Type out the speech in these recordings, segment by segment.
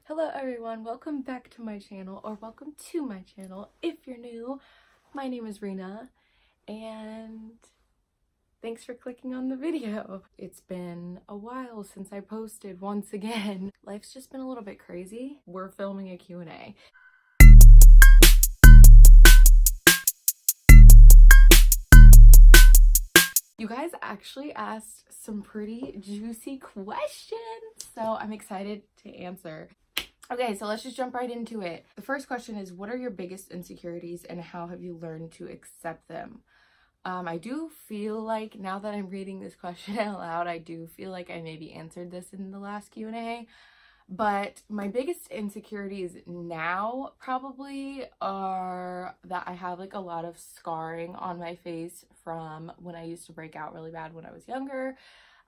Hello everyone, welcome back to my channel, or welcome to my channel if you're new. My name is Rena and thanks for clicking on the video. It's been a while since I posted once again. Life's just been a little bit crazy. We're filming a Q&A. You guys actually asked some pretty juicy questions, so I'm excited to answer. Okay, so let's just jump right into it. The first question is, what are your biggest insecurities and how have you learned to accept them? I do feel like now that I'm reading this question out loud, I do feel like I maybe answered this in the last Q&A. But my biggest insecurities now probably are that I have like a lot of scarring on my face from when I used to break out really bad when I was younger.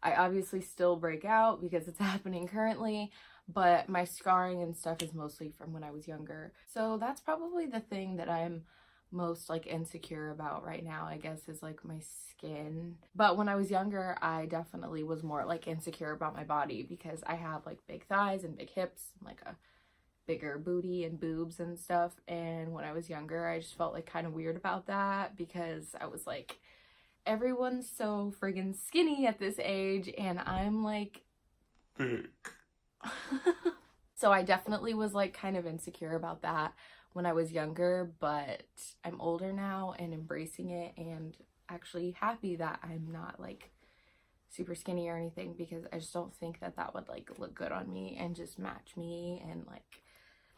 I obviously still break out because it's happening currently, but my scarring and stuff is mostly from when I was younger. So that's probably the thing that I'm most like insecure about right now, I guess, is like my skin. But when I was younger, I definitely was more like insecure about my body because I have like big thighs and big hips and like a bigger booty and boobs and stuff. And when I was younger, I just felt like kind of weird about that because I was like, everyone's so friggin' skinny at this age and I'm like big. So I definitely was like kind of insecure about that when I was younger, but I'm older now and embracing it and actually happy that I'm not like super skinny or anything, because I just don't think that that would like look good on me and just match me, and like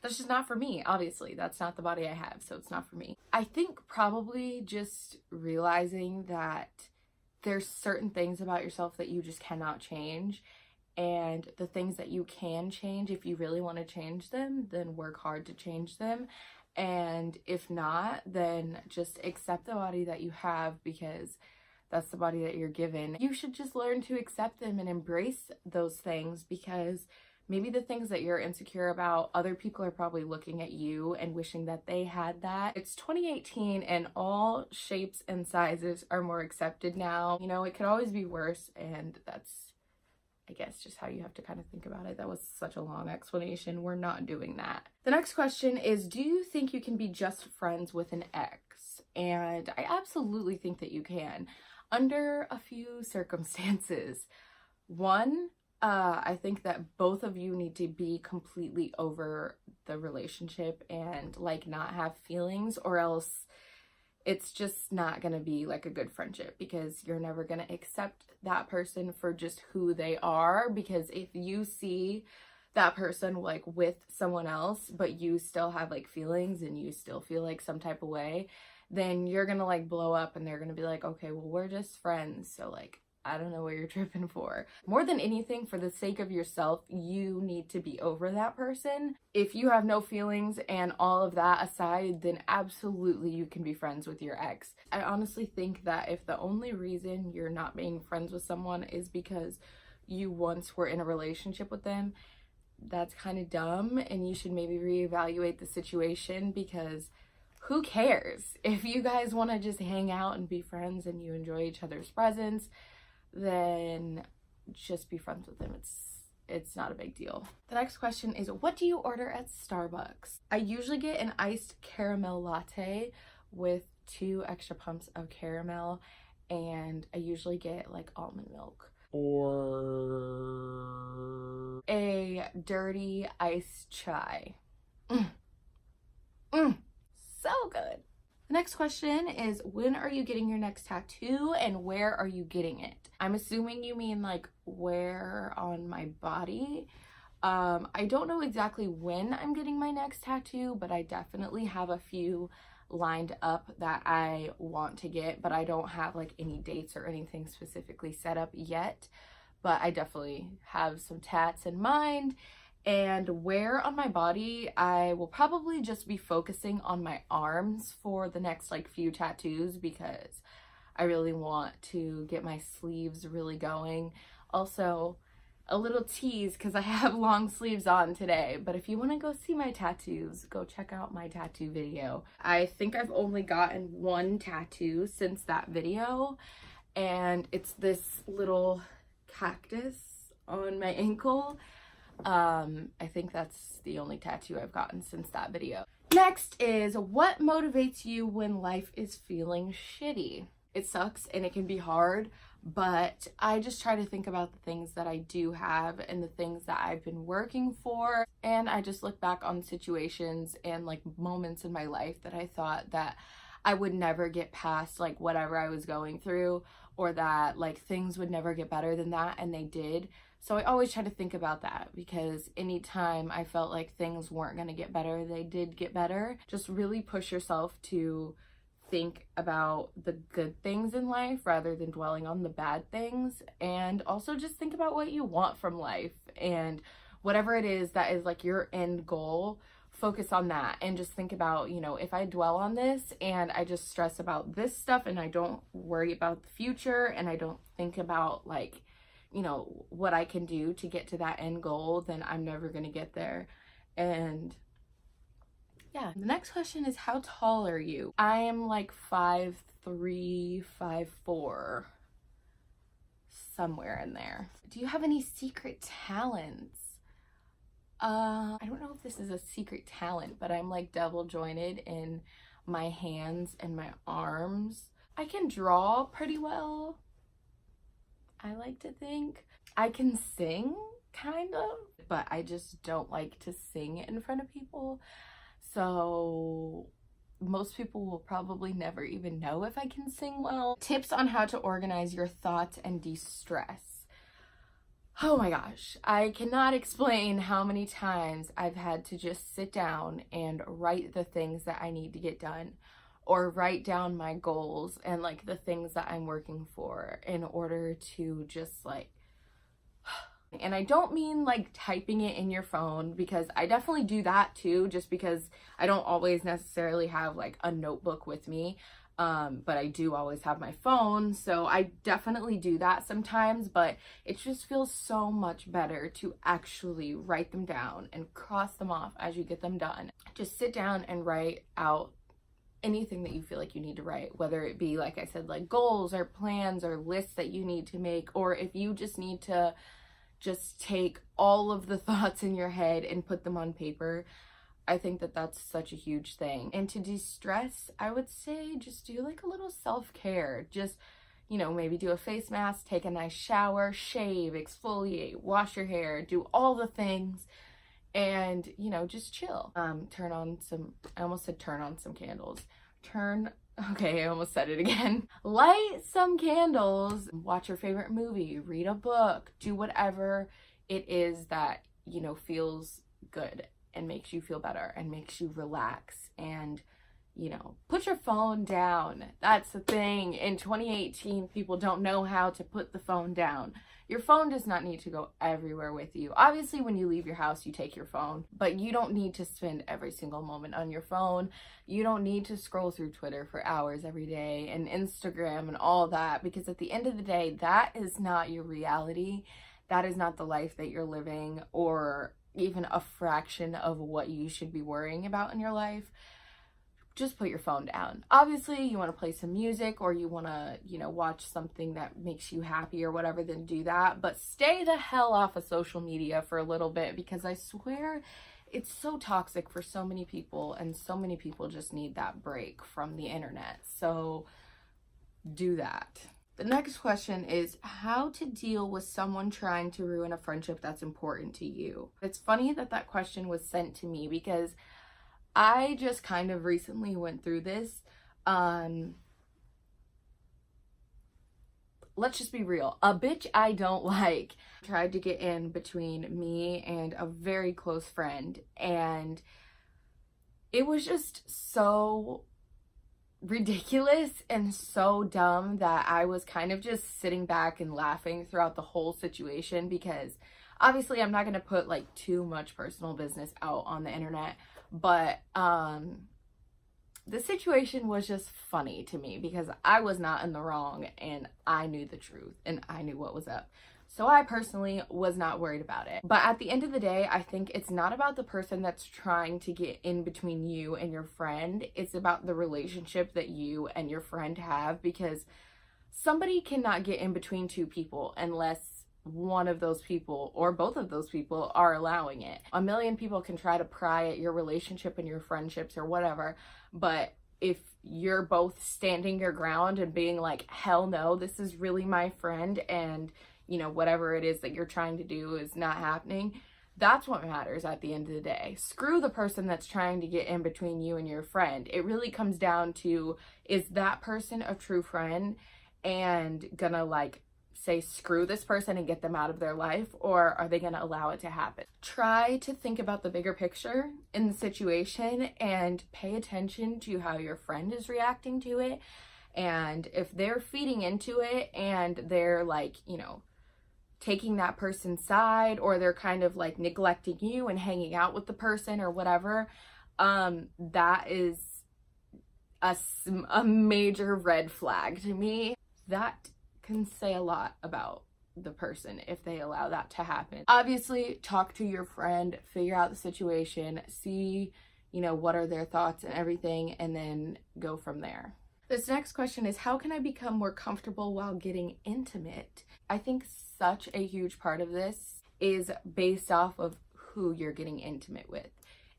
that's just not for me. Obviously that's not the body I have, so it's not for me. I think probably just realizing that there's certain things about yourself that you just cannot change, and the things that you can change, if you really want to change them, then work hard to change them. And if not, then just accept the body that you have, because that's the body that you're given. You should just learn to accept them and embrace those things, because maybe the things that you're insecure about, other people are probably looking at you and wishing that they had that. It's 2018 and all shapes and sizes are more accepted now. You know, it could always be worse, and that's, I guess, just how you have to kind of think about it. That was such a long explanation. We're not doing that. The next question is, do you think you can be just friends with an ex? And I absolutely think that you can, under a few circumstances. One, I think that both of you need to be completely over the relationship and like not have feelings, or else it's just not gonna be like a good friendship, because you're never gonna accept that person for just who they are. Because if you see that person like with someone else but you still have like feelings and you still feel like some type of way, then you're gonna like blow up and they're gonna be like, okay, well, we're just friends, so like I don't know what you're tripping for. More than anything, for the sake of yourself, you need to be over that person. If you have no feelings and all of that aside, then absolutely you can be friends with your ex. I honestly think that if the only reason you're not being friends with someone is because you once were in a relationship with them, that's kind of dumb, and you should maybe reevaluate the situation, because who cares? If you guys want to just hang out and be friends and you enjoy each other's presence, then just be friends with them. It's not a big deal. The next question is, what do you order at Starbucks? I usually get an iced caramel latte with 2 extra pumps of caramel, and I usually get like almond milk. Or a dirty iced chai. So good. The next question is, when are you getting your next tattoo and where are you getting it? I'm assuming you mean like where on my body. I don't know exactly when I'm getting my next tattoo, but I definitely have a few lined up that I want to get, but I don't have like any dates or anything specifically set up yet. But I definitely have some tats in mind. And where on my body, I will probably just be focusing on my arms for the next like few tattoos, because I really want to get my sleeves really going. Also, a little tease, because I have long sleeves on today, but if you want to go see my tattoos, go check out my tattoo video. I think I've only gotten 1 tattoo since that video, and it's this little cactus on my ankle. I think that's the only tattoo I've gotten since that video. Next is, what motivates you when life is feeling shitty? It sucks and it can be hard, but I just try to think about the things that I do have and the things that I've been working for. And I just look back on situations and like moments in my life that I thought that I would never get past like whatever I was going through, or that like things would never get better than that, and they did. So I always try to think about that, because anytime I felt like things weren't going to get better, they did get better. Just really push yourself to think about the good things in life rather than dwelling on the bad things. And also just think about what you want from life, and whatever it is that is like your end goal, focus on that. And just think about, you know, if I dwell on this and I just stress about this stuff and I don't worry about the future and I don't think about like, you know, what I can do to get to that end goal, then I'm never going to get there. And yeah, the next question is, how tall are you? I am like 5'3", 5'4", somewhere in there. Do you have any secret talents? I don't know if this is a secret talent, but I'm like double jointed in my hands and my arms. I can draw pretty well, I like to think. I can sing, kind of, but I just don't like to sing in front of people. So most people will probably never even know if I can sing well. Tips on how to organize your thoughts and de-stress. Oh my gosh, I cannot explain how many times I've had to just sit down and write the things that I need to get done, or write down my goals and like the things that I'm working for, in order to just like, and I don't mean like typing it in your phone, because I definitely do that too, just because I don't always necessarily have like a notebook with me. But I do always have my phone, so I definitely do that sometimes, but it just feels so much better to actually write them down and cross them off as you get them done. Just sit down and write out anything that you feel like you need to write, whether it be, like I said, like goals or plans or lists that you need to make, or if you just need to just take all of the thoughts in your head and put them on paper. I think that that's such a huge thing. And to de-stress, I would say just do like a little self-care. Just, you know, maybe do a face mask, take a nice shower, shave, exfoliate, wash your hair, do all the things, and, you know, just chill. Turn on some, I almost said turn on some candles. Okay, I almost said it again. Light some candles, watch your favorite movie, read a book, do whatever it is that, you know, feels good and makes you feel better and makes you relax. And, you know, put your phone down. That's the thing. In 2018, people don't know how to put the phone down. Your phone does not need to go everywhere with you. Obviously, when you leave your house, you take your phone, but you don't need to spend every single moment on your phone. You don't need to scroll through Twitter for hours every day, and Instagram and all that, because at the end of the day, that is not your reality. That is not the life that you're living, or even a fraction of what you should be worrying about in your life. Just put your phone down. Obviously, you want to play some music, or you want to, you know, watch something that makes you happy or whatever, then do that. But stay the hell off of social media for a little bit, because I swear it's so toxic for so many people, and so many people just need that break from the internet. So do that. The next question is how to deal with someone trying to ruin a friendship that's important to you. It's funny that that question was sent to me, because I just kind of recently went through this. Let's just be real. A bitch I don't like tried to get in between me and a very close friend, and it was just so ridiculous and so dumb that I was kind of just sitting back and laughing throughout the whole situation, because obviously I'm not going to put like too much personal business out on the internet, but the situation was just funny to me, because I was not in the wrong and I knew the truth and I knew what was up. So I personally was not worried about it. But at the end of the day, I think it's not about the person that's trying to get in between you and your friend. It's about the relationship that you and your friend have, because somebody cannot get in between two people unless one of those people or both of those people are allowing it. A million people can try to pry at your relationship and your friendships or whatever, but if you're both standing your ground and being like, hell no, this is really my friend, and you know, whatever it is that you're trying to do is not happening, that's what matters at the end of the day. Screw the person that's trying to get in between you and your friend. It really comes down to, is that person a true friend and gonna like say screw this person and get them out of their life, or are they going to allow it to happen? Try to think about the bigger picture in the situation and pay attention to how your friend is reacting to it. And if they're feeding into it and they're like, you know, taking that person's side, or they're kind of like neglecting you and hanging out with the person or whatever, that is a major red flag to me. That can say a lot about the person if they allow that to happen. Obviously, talk to your friend, figure out the situation, see, you know, what are their thoughts and everything, and then go from there. This next question is, how can I become more comfortable while getting intimate? I think such a huge part of this is based off of who you're getting intimate with.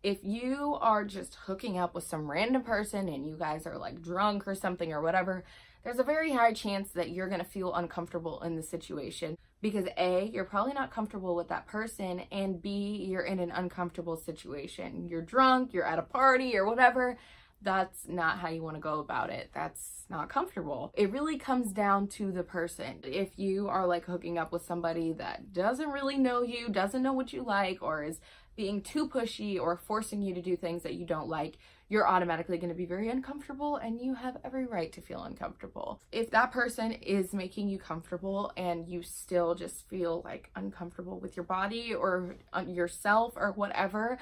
If you are just hooking up with some random person and you guys are like drunk or something or whatever, there's a very high chance that you're going to feel uncomfortable in the situation because A, you're probably not comfortable with that person, and B, you're in an uncomfortable situation. You're drunk, you're at a party or whatever. That's not how you want to go about it. That's not comfortable. It really comes down to the person. If you are like hooking up with somebody that doesn't really know you, doesn't know what you like, or is being too pushy or forcing you to do things that you don't like, you're automatically going to be very uncomfortable, and you have every right to feel uncomfortable. If that person is making you comfortable and you still just feel like uncomfortable with your body or yourself or whatever,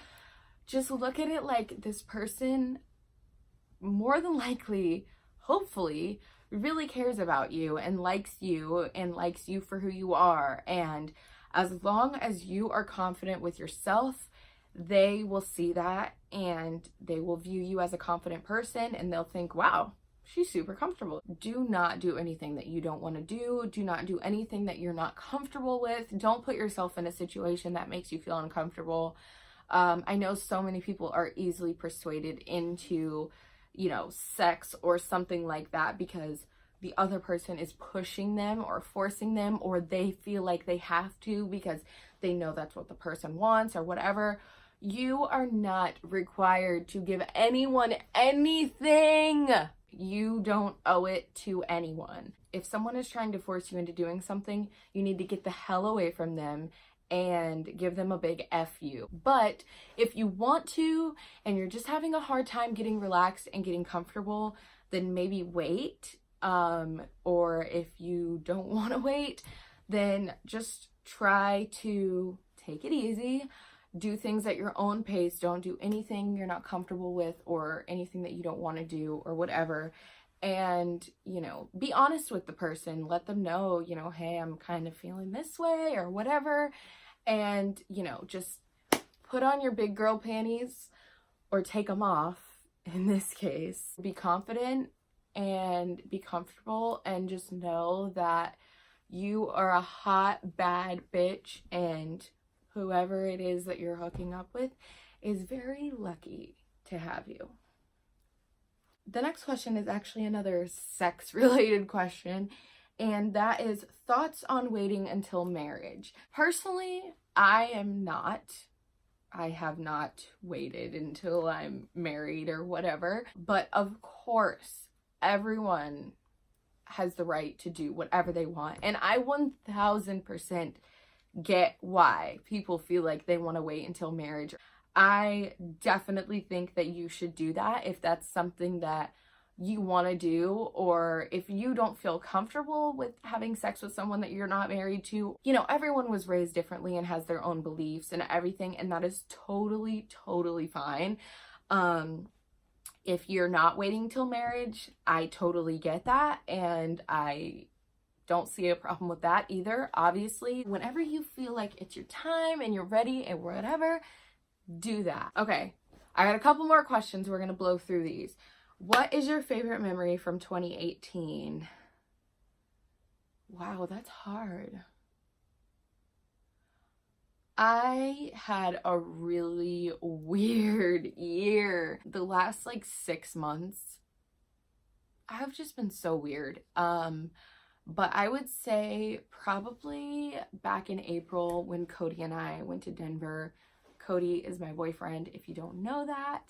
just look at it like this person more than likely, hopefully, really cares about you and likes you for who you are. And as long as you are confident with yourself, they will see that and they will view you as a confident person, and they'll think, wow, she's super comfortable. Do not do anything that you don't want to do. Do not do anything that you're not comfortable with. Don't put yourself in a situation that makes you feel uncomfortable. I know so many people are easily persuaded into, you know, sex or something like that because the other person is pushing them or forcing them, or they feel like they have to because they know that's what the person wants or whatever. You are not required to give anyone anything. You don't owe it to anyone. If someone is trying to force you into doing something, you need to get the hell away from them and give them a big F you. But if you want to and you're just having a hard time getting relaxed and getting comfortable, then maybe wait. Or if you don't want to wait, then just try to take it easy. Do things at your own pace. Don't do anything you're not comfortable with or anything that you don't want to do or whatever. And, you know, be honest with the person. Let them know, you know, hey, I'm kind of feeling this way or whatever. And, you know, just put on your big girl panties or take them off in this case. Be confident and be comfortable, and just know that you are a hot, bad bitch, and whoever it is that you're hooking up with is very lucky to have you. The next question is actually another sex-related question, and that is thoughts on waiting until marriage. Personally, I have not waited until I'm married or whatever, but of course, everyone has the right to do whatever they want, and I 1000% get why people feel like they want to wait until marriage. I definitely think that you should do that if that's something that you want to do, or if you don't feel comfortable with having sex with someone that you're not married to. You know, everyone was raised differently and has their own beliefs and everything, and that is totally fine. If you're not waiting till marriage, I totally get that, and I don't see a problem with that either. Obviously, whenever you feel like it's your time and you're ready and whatever, do that. Okay, I got a couple more questions. We're gonna blow through these. What is your favorite memory from 2018? Wow, that's hard. I had a really weird year. The last like 6 months have just been so weird. But I would say probably back in April when Cody and I went to Denver. Cody is my boyfriend, if you don't know that.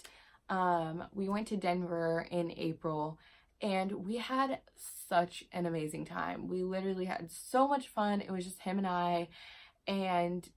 We went to Denver in April and we had such an amazing time. We literally had so much fun. It was just him and I, and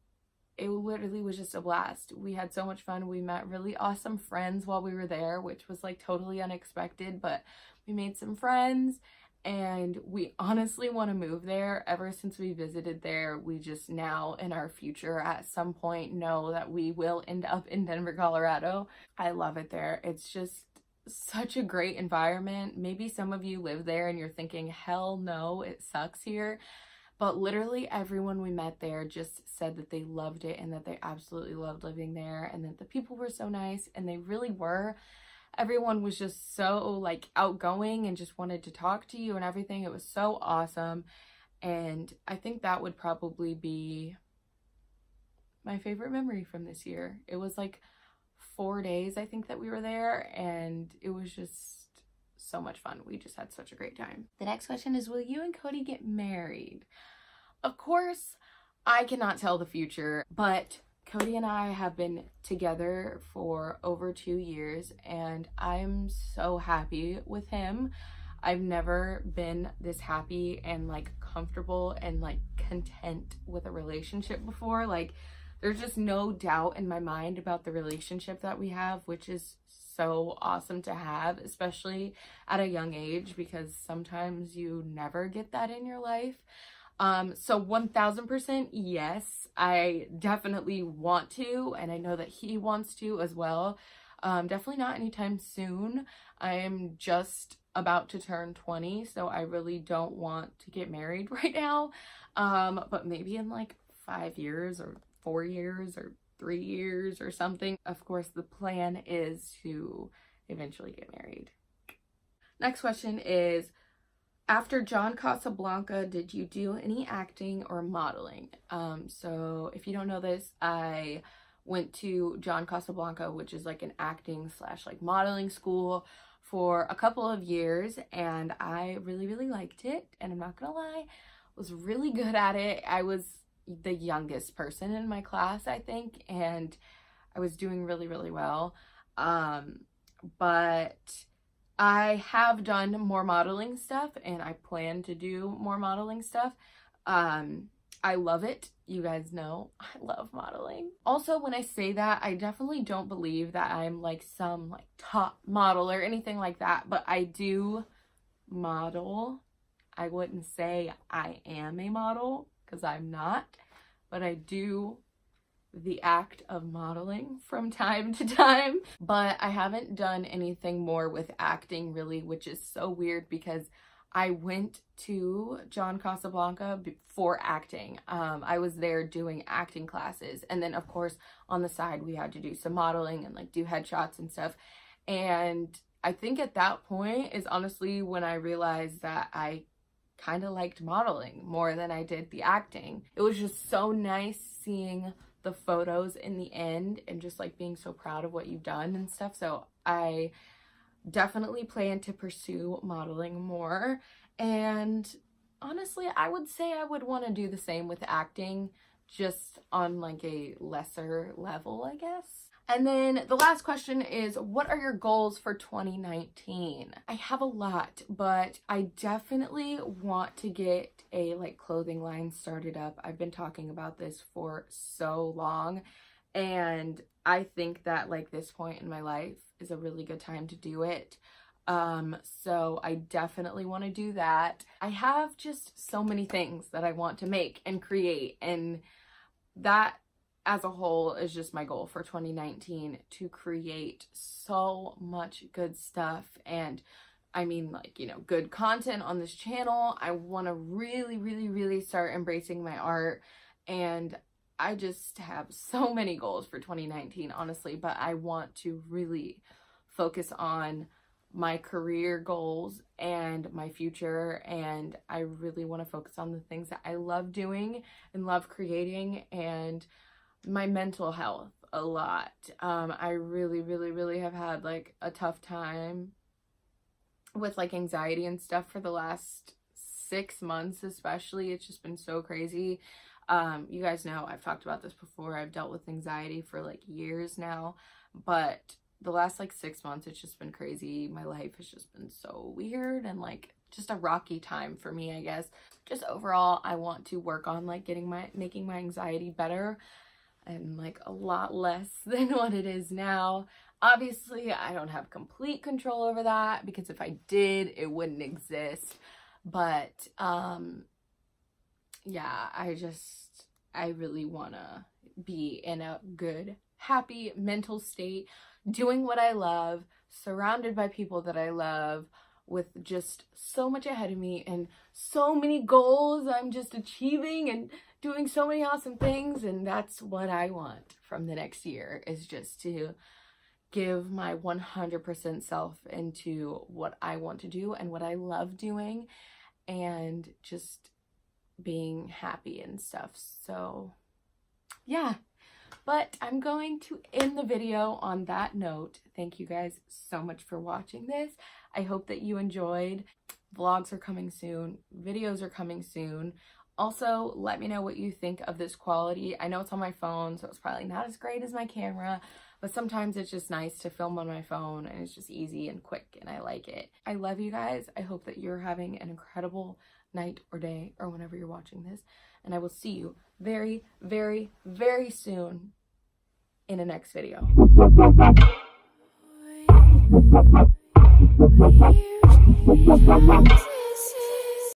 it literally was just a blast. We had so much fun. We met really awesome friends while we were there, which was like totally unexpected, but we made some friends and we honestly want to move there. Ever since we visited there, we just now in our future at some point know that we will end up in Denver, Colorado. I love it there. It's just such a great environment. Maybe some of you live there and you're thinking, hell no, it sucks here. But literally everyone we met there just said that they loved it and that they absolutely loved living there and that the people were so nice, and they really were. Everyone was just so like outgoing and just wanted to talk to you and everything. It was so awesome. And I think that would probably be my favorite memory from this year. It was like 4 days, I think, that we were there, and it was just so much fun. We just had such a great time. The next question is, will you and Cody get married? Of course, I cannot tell the future, but Cody and I have been together for over 2 years, and I'm so happy with him. I've never been this happy and like comfortable and like content with a relationship before. Like, there's just no doubt in my mind about the relationship that we have, which is so awesome to have, especially at a young age, because sometimes you never get that in your life. So 1000% yes, I definitely want to, and I know that he wants to as well. Definitely not anytime soon. I am just about to turn 20, so I really don't want to get married right now. But maybe in like 5 years or 4 years or 3 years or something. Of course, the plan is to eventually get married. Next question is, after John Casablanca, did you do any acting or modeling? So if you don't know this, I went to John Casablanca, which is like an acting slash like modeling school, for a couple of years, and I really, really liked it. And I'm not gonna lie, was really good at it. I was the youngest person in my class, I think, and I was doing really, really well. But I have done more modeling stuff, and I plan to do more modeling stuff. I love it. You guys know I love modeling. Also, when I say that, I definitely don't believe that I'm like some like top model or anything like that, but I do model. I wouldn't say I am a model because I'm not, but I do the act of modeling from time to time. But I haven't done anything more with acting really, which is so weird because I went to John Casablanca for acting. I was there doing acting classes, and then of course on the side we had to do some modeling and like do headshots and stuff. And I think at that point is honestly when I realized that I kind of liked modeling more than I did the acting. It was just so nice seeing the photos in the end and just like being so proud of what you've done and stuff. So I definitely plan to pursue modeling more, and honestly I would say I would want to do the same with acting, just on like a lesser level, I guess. And then the last question is, what are your goals for 2019? I have a lot, but I definitely want to get a like clothing line started up. I've been talking about this for so long, and I think that like this point in my life is a really good time to do it. So I definitely want to do that. I have just so many things that I want to make and create, and that as a whole is just my goal for 2019, to create so much good stuff. And I mean, like, you know, good content on this channel. I want to really, really, really start embracing my art, and I just have so many goals for 2019, honestly, but I want to really focus on my career goals and my future, and I really want to focus on the things that I love doing and love creating. And my mental health a lot. I really have had like a tough time with like anxiety and stuff for the last 6 months, especially. It's just been so crazy. You guys know I've talked about this before. I've dealt with anxiety for like years now, but the last like 6 months, it's just been crazy. My life has just been so weird and like just a rocky time for me, I guess. Just overall, I want to work on like making my anxiety better and like a lot less than what it is now. Obviously, I don't have complete control over that, because if I did, it wouldn't exist. But yeah, I really want to be in a good, happy mental state, doing what I love, surrounded by people that I love, with just so much ahead of me and so many goals I'm just achieving and doing so many awesome things. And that's what I want from the next year, is just to give my 100% self into what I want to do and what I love doing, and just being happy and stuff. So yeah, but I'm going to end the video on that note. Thank you guys so much for watching this. I hope that you enjoyed. Vlogs are coming soon, videos are coming soon. Also, let me know what you think of this quality. I know it's on my phone, so it's probably not as great as my camera, but sometimes it's just nice to film on my phone, and it's just easy and quick, and I like it. I love you guys. I hope that you're having an incredible night or day, or whenever you're watching this, and I will see you very, very, very soon in the next video. Here's